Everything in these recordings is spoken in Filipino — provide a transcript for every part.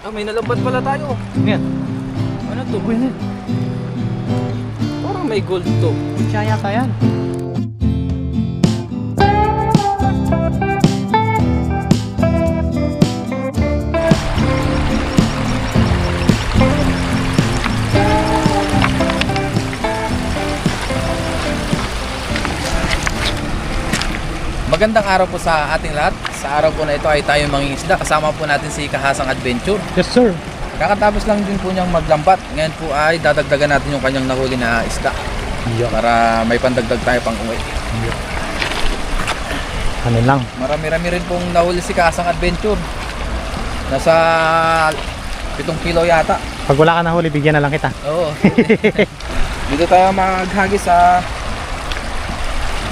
Ah, may nalambat pala tayo. Yan. Ano to? Uy, yan. Parang may gold to. Siya yata yan. Magandang araw po sa ating lahat. Sa araw po na ito ay tayo mangingisda. Kasama po natin si Kahasang Adventure. Yes, sir. Kakatapos lang din po niyang maglambat. Ngayon po ay dadagdagan natin yung kanyang nahuli na isda. Yeah. Para may pandagdag tayo pang uwi. Ano lang. Marami-rami rin pong nahuli si Kahasang Adventure. Nasa 7 kilo yata. Pag wala ka na huli, bigyan na lang kita. Oo. Dito tayo maghagis sa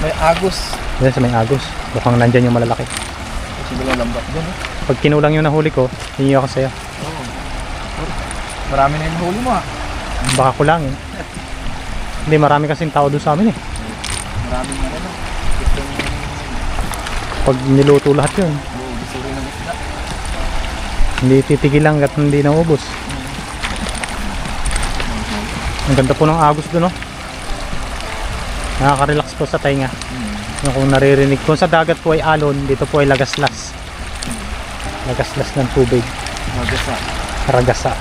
may agos. Yan sa may agos. Mukhang nandyan yung malalaki. Kasi walang lambat doon. Pag kinulang yung nahuli ko, hingi ako sa'yo. Oo. Marami na yung huli mo, ha. Baka kulangin. Hindi, marami kasing tao doon sa amin eh. Maraming na rin. Gustong Pag niluto lahat yun, gusto rin ng isda. hindi titigil lang at hindi naubos. Ang ganda po ng agos doon, no? Nakaka-relax po sa tainga. Kung naririnig, kung sa dagat po ay alon, dito po ay lagaslas. Lagaslas ng tubig. Magasa. Ragasa.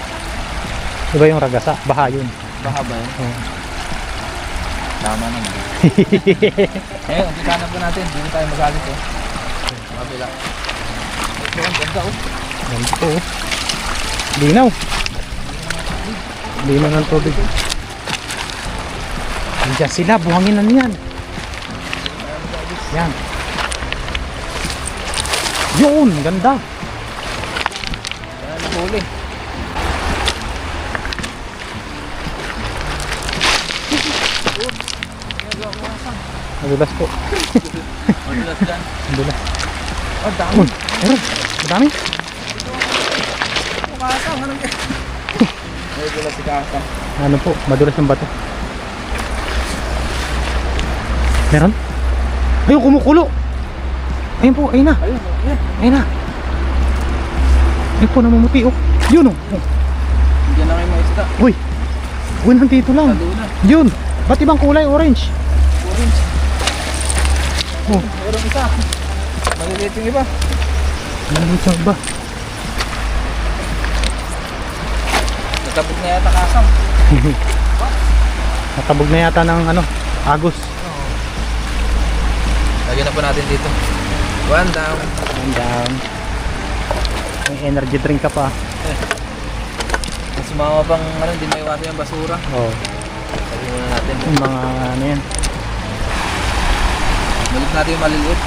Diba yung ragasa? Baha yun. Baha ba yun? Oh. Tama naman. Eh, umpisa na po natin. Dito tayo magalit, eh. Makabila. Ito, ang ganda, oh. Ganda po. Oh. Linaw. Linaw ng tubig. Andiyan sila, buhangin na niyan. Yan. Yun, ganda. Kaya nahuli. Madulas po. Madulas dyan. Madulas. Oh, dami. Uy, meron. Madami. Kahasang, anong yan? Madulas si Kahasang. Ano po, madulas yung bato. Meron? Ayun, kumukulo. Ayun po, ayun na. Ayun, ayun. Ayun na. Ayun po, namumuti. Oh. Yun oh. Oh. Diyan na kayo mga isda. Uy. Uy, nandito lang. Lalo na. Yun. Ba't ibang kulay? Orange. Orange. Oh. Meron isa. Maliliit yung iba. Meron sa iba. Natabog na yata Kahasang. Natabog na yata ng ano, agos. Lagyan na po natin dito. One down. And down. May energy drink ka pa. Mas sumama pang ano, hindi maiwasan yung basura. Oh. Lagyan muna natin. Yung mga ano yan. Balik natin yung maliliit.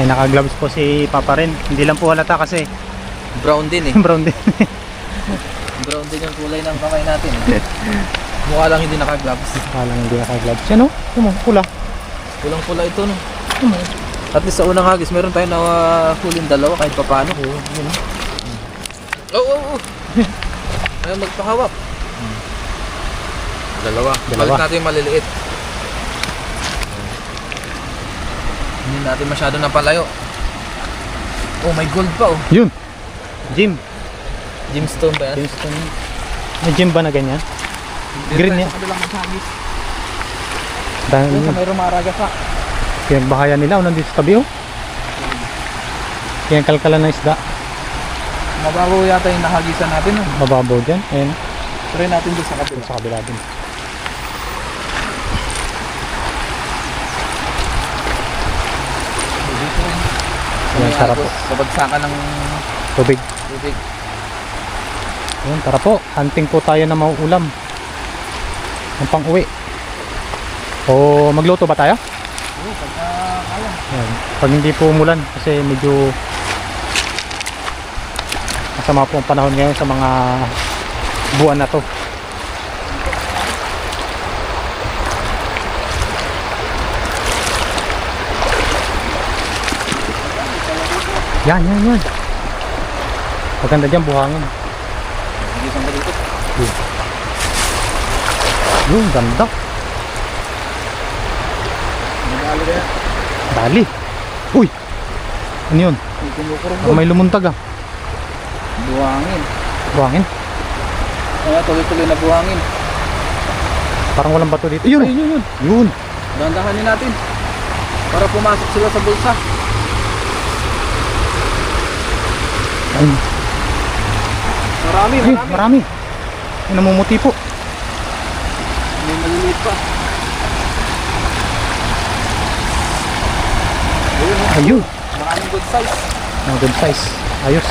Yan, naka-gloves po si Papa rin. Hindi lang po halata kasi Brown din eh. brown din. Brown din yung kulay ng kamay natin. Mukha lang hindi naka-gloves. Parang hindi naka-gloves. Yan o. Yung pula. Pulang-pula ito no. At least sa unang hagis, meron tayong huling dalawa kahit papano. Oo, yun. Oo. Ayaw magpahawak. Dalawa. Balik natin yung maliliit. Hindi natin masyado na palayo. Oh, may gold pa oh. Yun. Gym. Gemstone ba yan? Gemstone. May gym ba na ganyan? Green yan. Sa kabilang maghagis. Dahil Sa may rumaraga pa. pinagbahayan nila o nandito sa tabi o. Kalkalan ng isda. Mababaw yata yung nahagisan natin. Oh. Mababaw dyan. Ayan. Try natin doon sa kabila. Sa kabila din. Ayan, sarap po. Sa bagsakan ng Tubig. tubig. Ayan, tara po. Hunting po tayo na mauulam. Ang pang-uwi. O magluto ba tayo? Oo, pagka kaya. Ayan. Pag hindi po umulan kasi medyo masama po ang panahon ngayon sa mga buwan na to. Yan. Maganda dyan buhangin. Hindi ka dito. Yung ganda. Nagalo na yan. Dali. Uy. Ano yun? May kumukurog Parang may lumuntag ah. Buhangin. Buhangin. Kaya tuloy-tuloy na buhangin. Parang walang bato dito. Yun. Ayun, yun. Yun. Dandahanin natin. Para pumasok sila sa bulsa. Ayun. Marami, Ay, marami. marami. Ay, namumuti po. May maliliit pa. Ayun, oh. Ayun. Maraming good size. Mga good size. Ayos.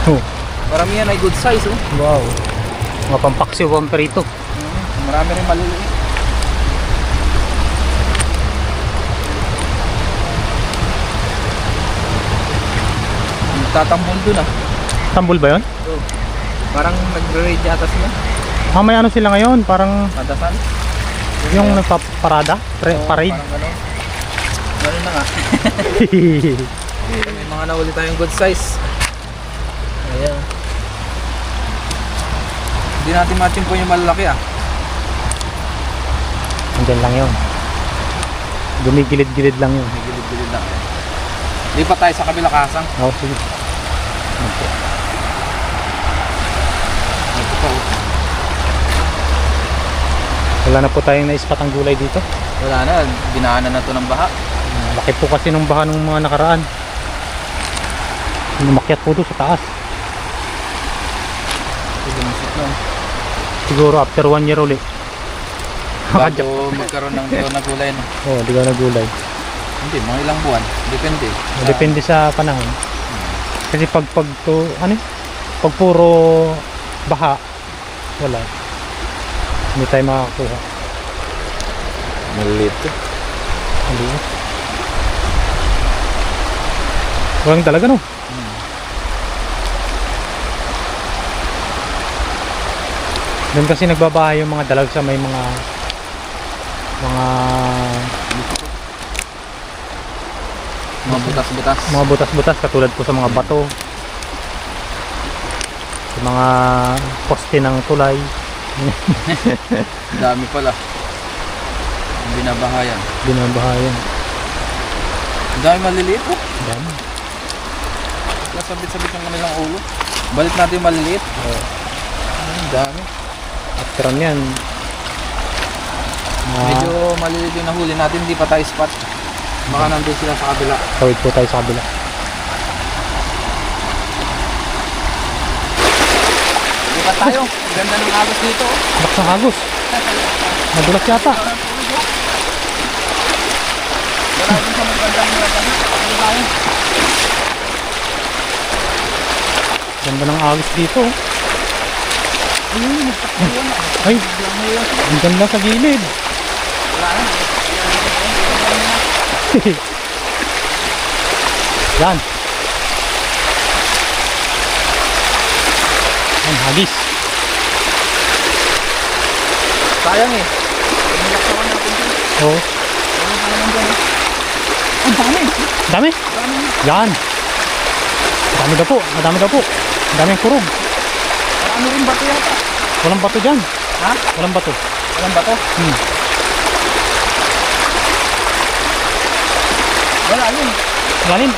Oh. Maramihan ay good size, oh. Wow. Mga pampaksi o pamperito. Marami rin maliliit. Tatambol dun, ah. Tambol ba yun? Oh. Parang nagre-raid yata sila. Ah, may ano sila ngayon? Parang Padasan. yung nagpaparada? Oo, Parade? Parang gano'n. Gano'n na nga. May mga nahuli tayong good size. Ayan. Hindi natin matching po yung malalaki, ah. Andyan lang yun. Gumigilid-gilid lang yun. May gilid-gilid lang. Lipat tayo sa kabila kasang. Oo, sige. Okay. Ito pa, oh. Wala na po tayong naispatang gulay dito. Wala na, binaanan na to ng baha. Laki po kasi nung baha ng mga nakaraan. Lumakyat po doon sa taas. Ito binusit lang. Siguro after 1 year ulit. Bago magkaroon ng digaw na gulay, no? Oo, di ka na gulay. Hindi, mga ilang buwan. Depende. Depende sa panahon. Kasi pag pag puro baha, wala. Hindi tayo makakakuha. Maliit to. Hindi. Walang talaga, no? Doon kasi nagbabahay yung mga dalag sa may mga Mga butas-butas. butas-butas katulad po sa mga bato, sa mga poste ng tulay. Dami pala. Ang binabahayan. Binabahayan. Ang dami maliliit, oh. Dami. Kasabit-sabit yung kanilang ulo. Balik natin yung maliliit. Oh. Ang dami. After yan, Medyo maliliit yung nahuli natin. Hindi pa tayo spot. Baka nandun sila sa kabila. tawid po tayo sa kabila. Lipat tayo. Ganda ng agos dito, oh. Lakas ng agos. Madulas yata. Wala din sa magandang nilagay. Ano tayo? Ganda ng agos dito. Ayun, nagtakbuhan na. Ay, Biglang may iwas. ang ganda sa gilid. Wala na. Yan. Yan, hagis. Sayang, eh. Nilaksawan natin dito. Oo. Ano pa naman dyan, eh? Ang dami. Dami. Dami. Yan. Dami daw po. Madami daw po. Daming kurog. Ano rin bato yata? Walang bato dyan. Ha? Walang bato. Walang bato? Wala yun. Galing.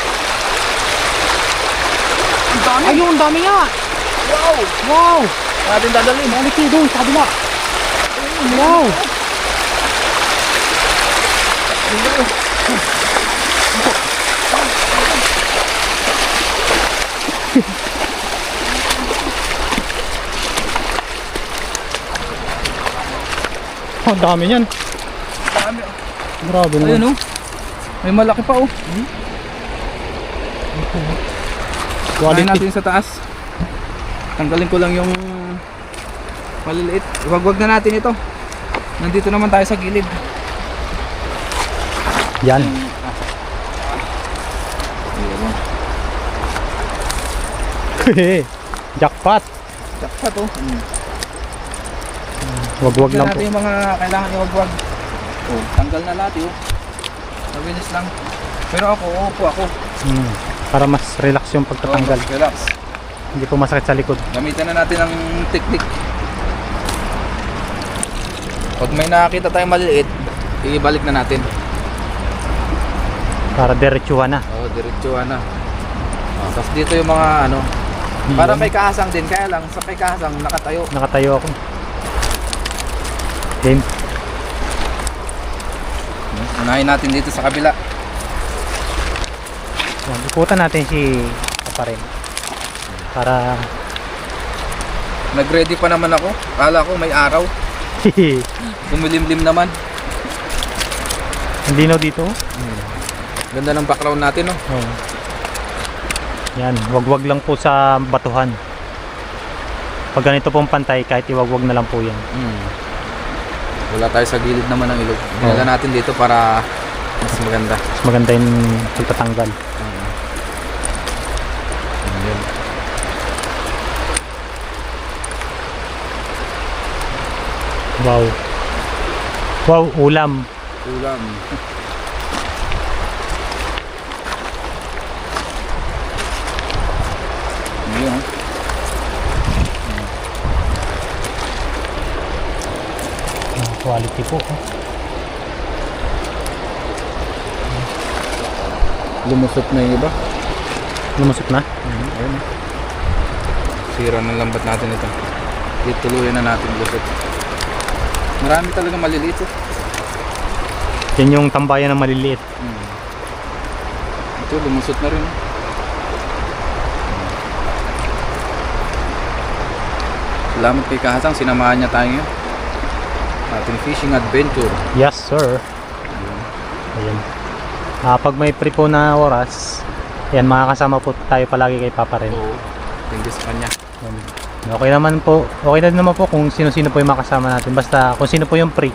Ang dami. Ayun, dami nga. Wow. Wow. Natin dadalhin. Balik kayo doon sa kabila. Wow. Ang dami yan. Dami. Grabe naman. Ayun, oh. May malaki pa, oh. Kuhanin Quality. natin sa taas. Tanggalin ko lang yung maliliit. Iwagwag na natin ito. Nandito naman tayo sa gilid. Yan. Jackpot. Jackpot, oh. Wag-wag lang Tignan po. natin yung mga kailangan iwagwag. Oh, tanggal na lahat, oh. Mabilis lang. Pero ako, uupo ako. Para mas relax yung pagtatanggal. Oh, relax. Hindi po masakit sa likod. Gamitan na natin ang technique. Pag may nakakita tayong maliliit, ibalik na natin. Para diretsuhan na. Oo, diretsuhan na. Tapos dito yung mga ano, para may kahasang din, kaya lang sa may kahasang nakatayo. Nakatayo ako. Game. Unahin natin dito sa kabila. Yan, ikutan natin si Papa rin. Para Nag-ready pa naman ako. Kala ko may araw. Kumilimlim naman. hindi na dito. Ganda ng background natin, no? Oh. Yan, wagwag lang po sa batuhan. Pag ganito pong pantay, kahit iwagwag na lang po yan. Wala tayo sa gilid naman ng ilog. Ginala natin dito para mas maganda. Mas maganda yung pagtatanggal. Yun. Wow. Wow, ulam. Ulam. Yun. Quality po. Lumusot na yung iba. Lumusot na. Ayun. Sira ng lambat natin ito. Tuluyan na natin lusot. Marami talaga maliliit. Yan yung tambayan ng maliliit. Ito lumusot na rin. Salamat kay Kahasang, sinamahan niya tayo ngayon. Ating fishing adventure. Yes, sir. Ayan. Pag may free po na oras, yan, makakasama po tayo palagi kay Papa rin. Oo. Thank you sa kanya. Okay naman po. Okay na naman po kung sino-sino po yung makasama natin. Basta kung sino po yung free.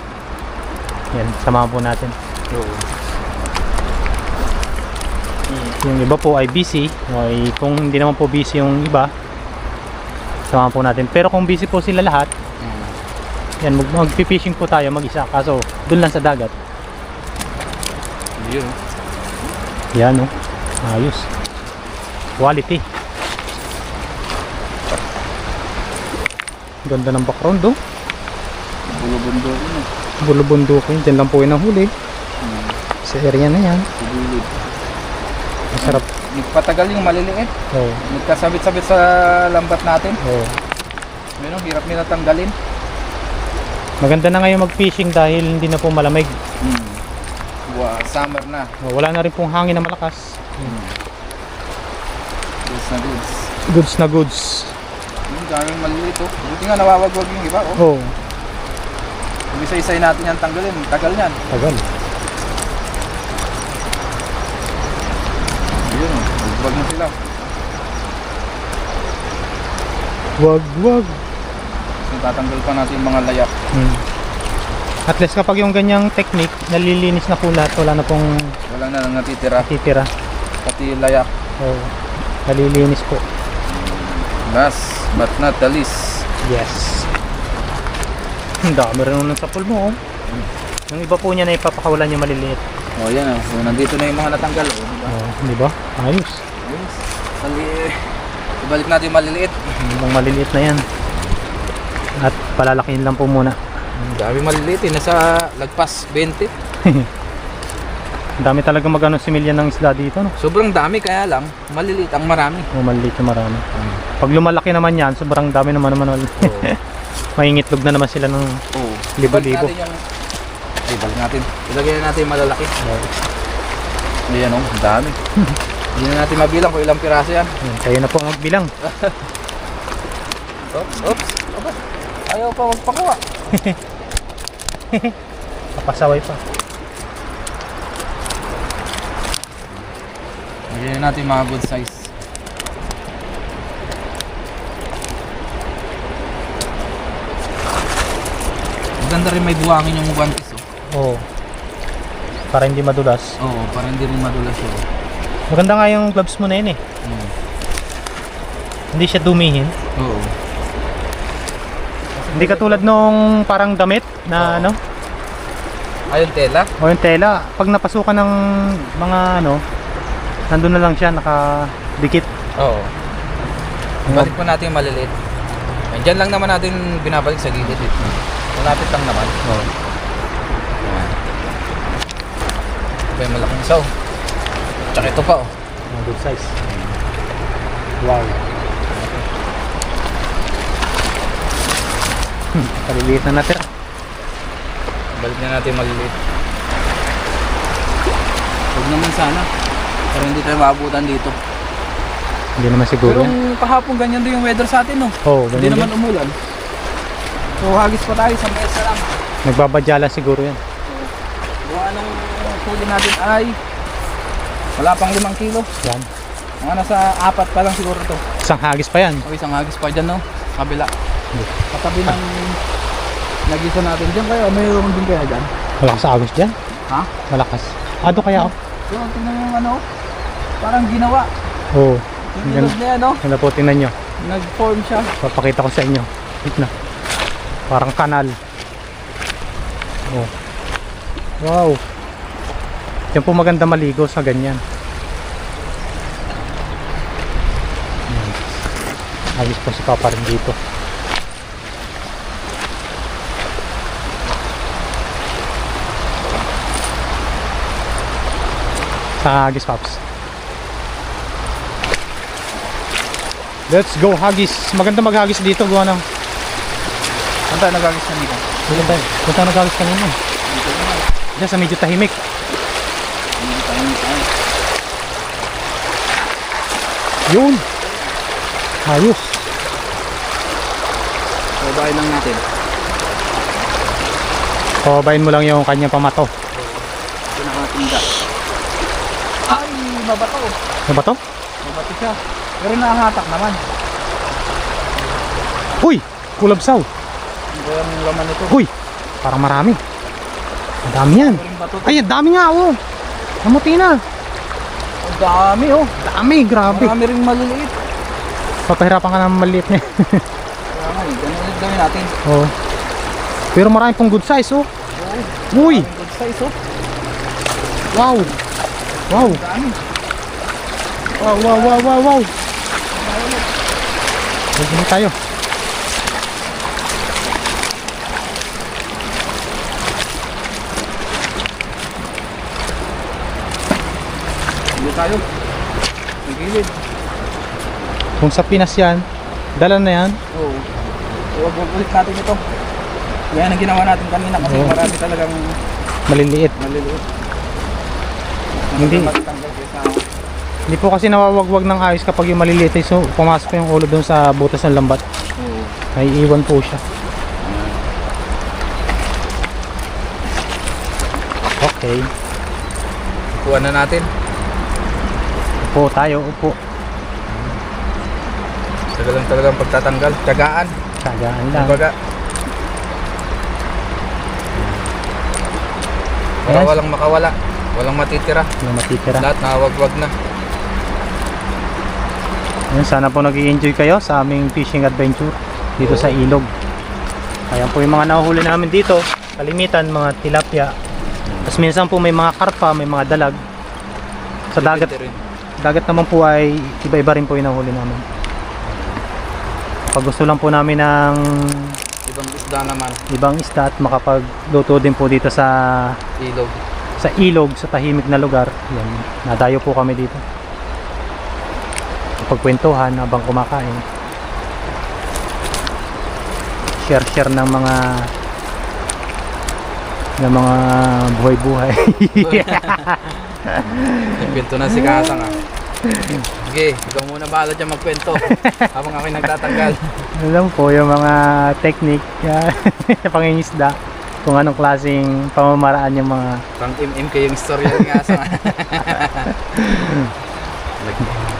Yan, samahan po natin. Oo. Yung iba po ay busy. Okay, kung hindi naman po busy yung iba, samahan po natin. Pero kung busy po sila lahat, yan, mag-fishing po tayo mag-isa. Kaso, dun lang sa dagat. Yun. Yan, oh. Ayos. Quality. Ganda ng background, oh. Bulo-bundo rin eh. Bulubundukin. Diyan lang po yun ang huli. Sa area na yan. Sigilid. Masarap. Nagpatagal yung maliliit. Oh. Nagkasabit-sabit sa lambat natin. Oh. Ayun, hirap nila tanggalin. Maganda na ngayon mag-fishing dahil hindi na po malamig. Wow, summer na. Wala na rin pong hangin na malakas. Goods na goods. Goods na goods. Yung daming maliliit oh. Buti nga nawawagwag yung iba oh. Oh, Kung isa-isay natin yan tanggalin, tagal yan. tagal. Yun oh, wagwag na sila. Wag. So, tatanggal pa natin yung mga layak. At least kapag yung ganyang technique, nalilinis na po lahat. Wala na pong Wala na lang natitira. titira. Pati layak. Oh, nalilinis po. Last but not the least. Yes. Ang dami rin nun sa pool mo, oh. Yung iba po niya na ipapakawalan yung maliliit. Oh yan oh. So nandito na yung mga natanggal oh. Diba? Oh, di ba? Ayos. Yes. Ibalik natin yung maliliit. Yung maliliit na yan. At palalakihin lang po muna. Dami maliliit eh. Nasa lagpas 20. Ang dami talaga magano similya ng isda dito, no? Sobrang dami kaya lang maliliit ang marami. Oh, maliliit na marami. Pag lumalaki naman yan, sobrang dami naman. Oh. Mahingitlog na naman sila ng Oh. libo-libo. Ibalik natin. Ilagay na natin yung malalaki. Oh. Ayan oh, ang dami. Hindi na natin mabilang kung ilang piraso yan. Yan, kayo na po ang magbilang. Oops. Aba. Ayaw pa magpakuha. Papasaway pa. Lagyan natin mga good size. Maganda rin may buhangin yung one piece Oh. oh. Para hindi madulas. Oo, para hindi rin madulas yun. Maganda nga yung gloves mo na yun eh. Hindi siya dumihin. Oo. Hindi katulad nung parang damit na ano, Ayun tela. o yung tela. Pag napasukan ng mga ano, nandun na lang siya nakadikit. Oo. Balik po natin yung maliliit. Diyan lang naman natin binabalik sa gilid. Malapit lang naman. Oh. Ayan. Ito yung malaking isaw. Tsaka ito pa oh. Mga good size. Wow. Paliliit na natira. Balik na natin maliliit. Huwag naman sana. Pero hindi tayo maabutan dito. Hindi naman siguro Pero yan. kahapon ganyan din yung weather sa atin no. Oo, Hindi ganyan naman din. umulan. So hagis pa tayo sa mesa lang. Nagbabadyalan siguro yan. Kung anong huli natin ay wala pang 5 kilo. Yan. Mga nasa 4 pa lang siguro to. Isang hagis pa yan. O isang hagis pa dyan no. Kabila. Katabi ng nagisa natin dyan. Kaya mayroon din kaya dyan. Malakas sa agos dyan. Ha? Malakas. Ado kaya ako. So tingnan yung ano. Parang ginawa. Oo. Yung ilog na yan no. Yan po, tingnan nyo. Nag-form siya. Papakita ko sa inyo. Wait na. Parang kanal. Oh. Wow. Yan po maganda maligo sa ganyan. Yan. Ayos po si Papa rin dito. Sa Hagis, Paps. Let's go Hagis. Maganda maghagis dito, gawa ng Saan tayo nag-hagis na dito? maganda. Punta naghagis kanina. Dito naman. Diyan sa medyo tahimik. Hindi tayo tayo. Yun. Ayos. So bahay lang natin. Pababayin mo lang yung kanyang pamato. Ito nakatinda. Ay, mabato. Ano ba to? Mabato siya. Pero nahahatak naman. Uy! Kulabsaw. Hindi yung laman nito. Uy! Parang marami. Ang dami yan. Maring bato. Ay, ang dami nga oh. Namuti na. Ang dami oh. Dami, grabe. Marami ring maliliit. Papahirapan ka naman maliit niya. Kaya nga, ganun ulit gawin natin. Oh. Pero marami pong good size oh. Oo. Uy! Maraming good size oh. Wow! Wow! Ang dami. Wow, wow, wow, wow, wow! Bigyan tayo. Hindi tayo. May gilid. Kung sa Pinas yan, dala na yan. Oo. Huwag ulit natin ito. Yan ang ginawa natin kanina kasi Oo. marami talagang Maliliit. maliliit. Hindi. Matanggal kaysa Hindi po kasi nawawagwag ng ayos kapag yung maliliit eh. So pumasok yung ulo dun sa butas ng lambat. oo. May iwan po siya. Okay. Kuha na natin. Upo tayo, upo. Talagang pagtatanggal. Tiyagaan. Tagaan lang. Kumbaga. Para Ayan. walang makawala. Walang matitira. Yung matitira. Lahat nakawagwag na. Ayan, sana po nag-i-enjoy kayo sa aming fishing adventure dito sa ilog. Ayan po yung mga nahuhuli namin dito. Kalimitan, mga tilapia. Tapos minsan po may mga karpa, may mga dalag. Sa dagat, Depende rin. dagat naman po ay iba-iba rin po yung nahuhuli namin. Pag gusto lang po namin ng Ibang isda naman. ibang isda at makapagluto din po dito sa Ilog. sa tahimik na lugar. Yan, nadayo po kami dito. Pagkwentuhan habang kumakain. Share ng mga buhay-buhay. Nagkwento na si Kasang ah. Sige, ikaw muna bahala dyan magkwento. Habang ako'y nagtatanggal. Alam po yung mga technique sa pangingisda, kung anong klaseng pamamaraan yung mga Pang MM ko yung istorya ni Kasang ah.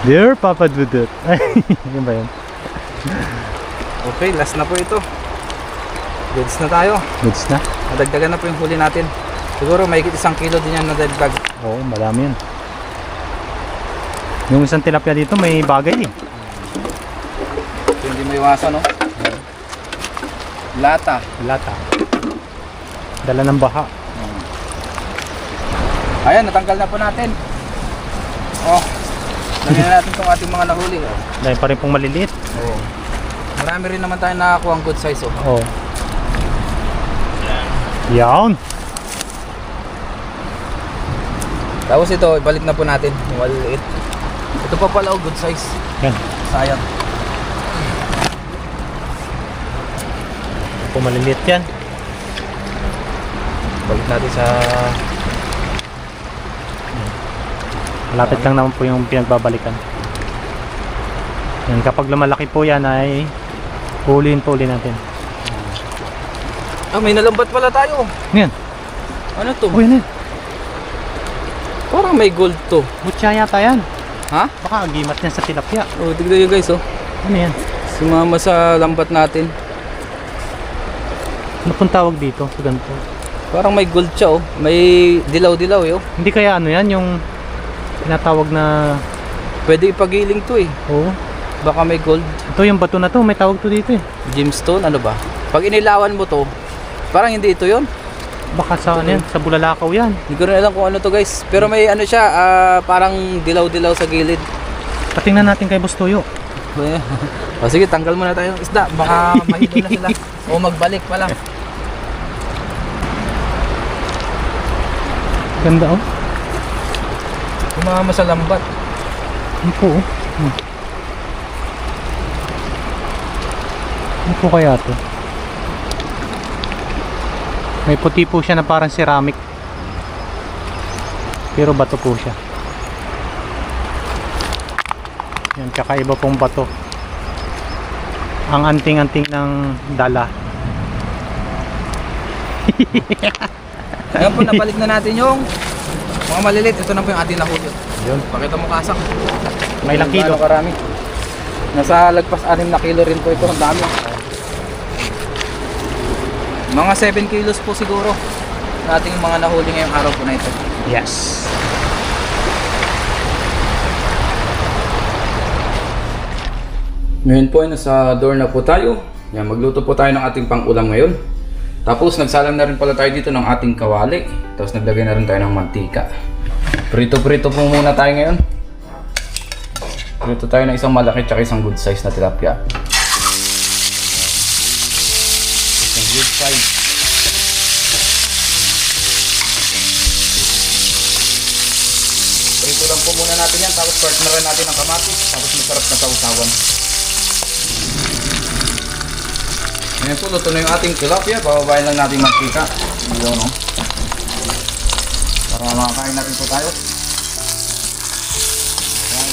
Dear Papa Dudut. Yun ba yun? Okay, last na po ito. Goods na tayo. Goods na? Nadagdagan na po yung huli natin. Siguro may 1 kilo din yan nadagdag. Oo, madami yun. Yung isang tilapia dito may bagay eh. So, hindi may iwasan no? Lata. Lata. Dala ng baha. Ayan, natanggal na po natin. Oh, lagyan na natin itong ating mga nahuli. Oh. Dahil pa rin pong maliliit. Oh. Marami rin naman tayo nakakuha ang good size. Oh. Oo. Yan. Tapos ito, ibalik na po natin. Yung maliliit. Ito pa pala, good size. Yan. Sayang. Kung maliliit yan. Balik natin sa... Malapit lang naman po yung pinagbabalikan. Yan, kapag lumalaki po yan ay huliin po uli natin. Ah, may nalambat pala tayo. Yan. Ano to? Oh, yan yan. Parang may gold to. Butya yata yan. Ha? Baka agimat yan sa tilapia. Oh, tignan nyo guys, oh. Ano yan? Sumama sa lambat natin. Ano pong tawag dito sa ganito? Parang may gold siya, oh. May dilaw-dilaw, eh, oh. Hindi kaya ano yan yung tinatawag na... Pwede ipagiling to, eh. Oo. Baka may gold. Ito yung bato na to, may tawag to dito eh. Gemstone, ano ba? Pag inilawan mo to, parang hindi ito yon. Baka sa ano yan, sa Bulalakaw yan. Hindi ko rin alam kung ano to guys. Pero may ano siya, parang dilaw-dilaw sa gilid. Patingnan natin kay Bustoyo. O sige, tanggal muna tayo ng isda. Baka mahilo na sila. O magbalik pa lang. Ganda oh. Kumama sa lambat. Ano po oh. Ano po kaya to? May puti po siya na parang ceramic. Pero bato po siya. Yan, kakaiba pong bato. Ang anting-anting ng dala. Ngayon po, nabalik na natin yung mga malilit. Ito na po yung ating nahuli. Yun. Pakita mo kasak. May ilang kilo? Gaano karami. Nasa lagpas 6 na kilo rin po ito. Ang dami. Mga 7 kilos po siguro na ating mga nahuli ngayong araw po na ito. Yes. Ngayon po ay nasa door na po tayo. Yan, magluto po tayo ng ating pang-ulam ngayon. Tapos nagsalang na rin pala tayo dito ng ating kawali. Tapos naglagay na rin tayo ng mantika. Prito-prito po muna tayo ngayon. Prito tayo ng isang malaki at isang good size na tilapia. Isang good size. Prito lang po muna natin yan. Tapos partneran natin ang kamatis. Tapos masarap na sausawan. Ngayon po, luto na yung ating tilapia. Bababayin lang natin mantika. Yun, no? Para makakain natin po tayo. Ayan.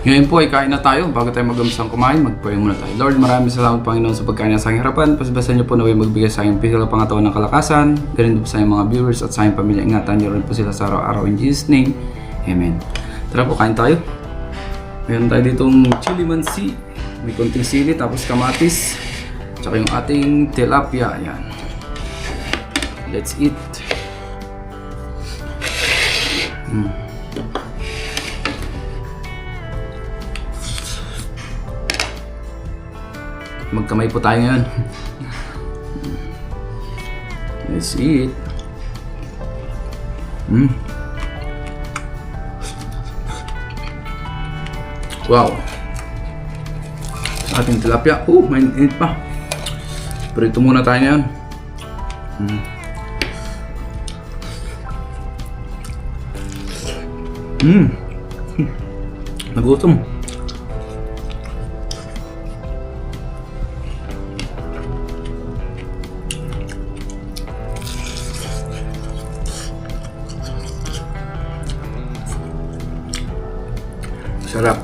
Ngayon po ay kain na tayo. Bago tayo mag-umpisang kumain, mag-pray muna tayo. Lord, maraming salamat Panginoon sa pagkain na sa aking harapan. Pasibasan niyo po na magbigay sa aking physical pangatawan ng kalakasan. Ganun po sa aking mga viewers at sa aking pamilya. Ingatan niyo rin po sila sa araw-araw in Jesus' name. Amen. Tara po, kain tayo. Meron tayo ditong chili mansi. May konting sili, tapos kamatis. Tsaka yung ating tilapia. Ayan. Let's eat. Magkamay po tayo ngayon. Let's eat. Wow. Sa ating tilapia. Mainit pa. Prito muna tayo ngayon. Nagutom. Sarap.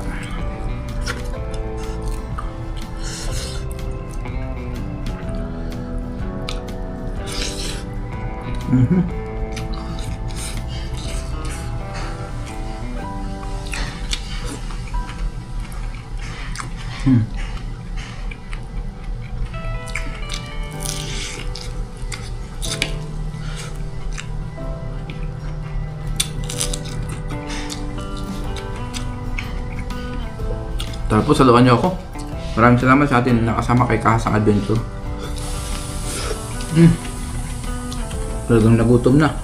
Tapos saluhan niyo ako. Maraming salamat sa atin na nakasama kay Kahasang Adventure. Talagang nagutom na.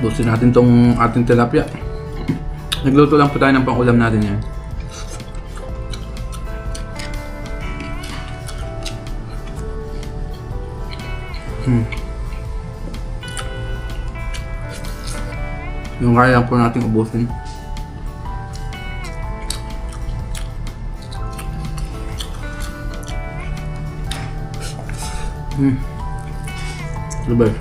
Busin natin tong ating tilapia. Nagluto lang po tayo ng pang-ulam natin yan. Yung kaya lang po natin ubusin. The best.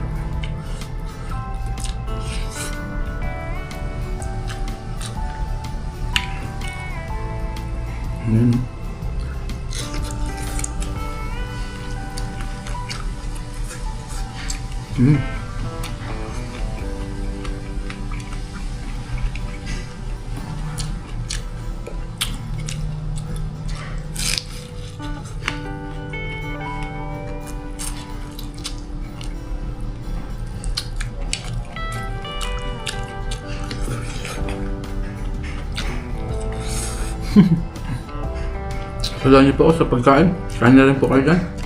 Salamat niyo po ako sa pagkain. Kain na rin po kayo dyan.